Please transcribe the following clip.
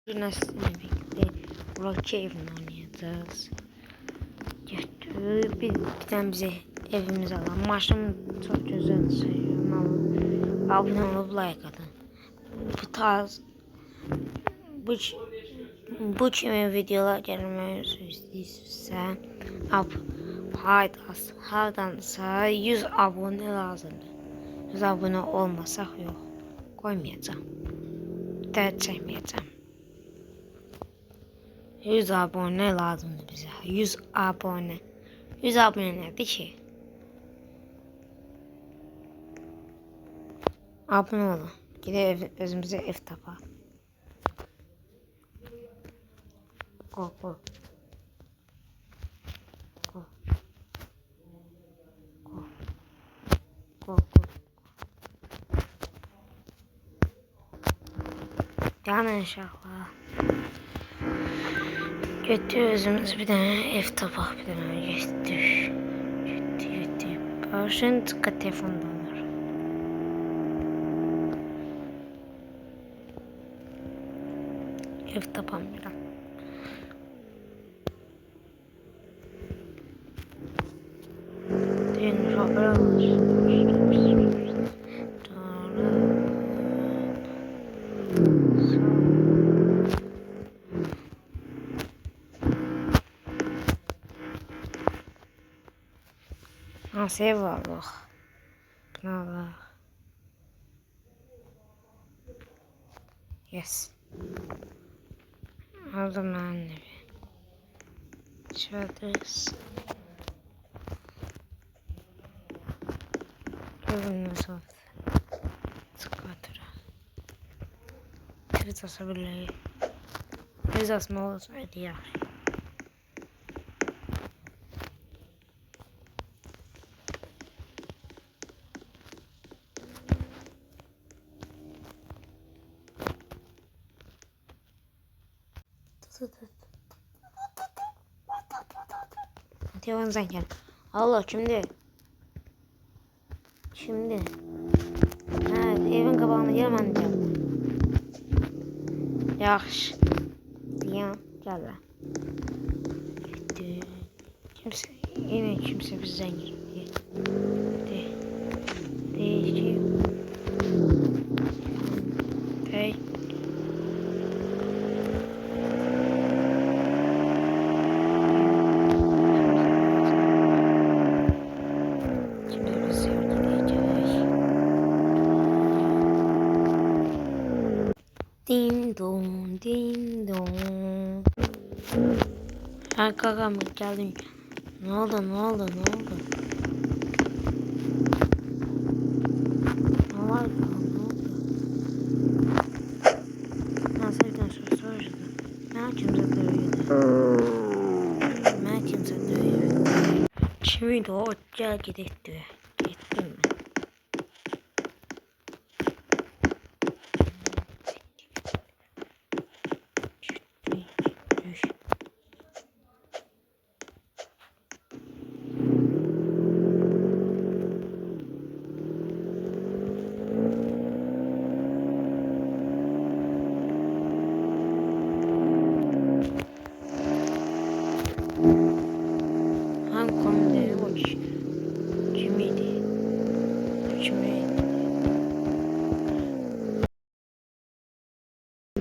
Yine sizinle birlikte Brookhaven oynayacağız. Birden bize evimiz alan. Maşım çok güzel sayıyorum ama abone olup like atın. Bu tarz bu kimi videolar gelmeyi istəyirsə hardansa 100 abone lazımdır. 100 abone olmasaq yox, koymayacağım. Dərd çəkməyəcəm. 100 abone lazımdır bize. 100 abone. 100 abone nedir ki? Abone olun. Gidip özümüze ev tapalım. Go go. Go. Go. Go go. Yanın uşaqlar. Götür özümüz bir tane ev tapak bir tane götür. Götür. Başın tıkka telefondan var. Ev tapamıyorum. Dün haber nasıl ev var bak. Buna bak. Yes. Aldım ben evi. Çadırız. Görün nasıl oldu. Sıkıntı. Kriz asabilir. Kriz asma olsaydı ya. Telefon sen gel. Allah şimdi. Ha, evin kabağına gelmem diyor. Yaxşı. Diyan gel lan. Kimse bizden girmiyor. Değişiyor. Hey. Ding dong, ding dong. Kakam geldim. Ne oldu? Ne var? Ne oldu? Nasıl bir tane soru soracağım. Ne kimse dövüyordu. Şimdi o gel gidelim diyor.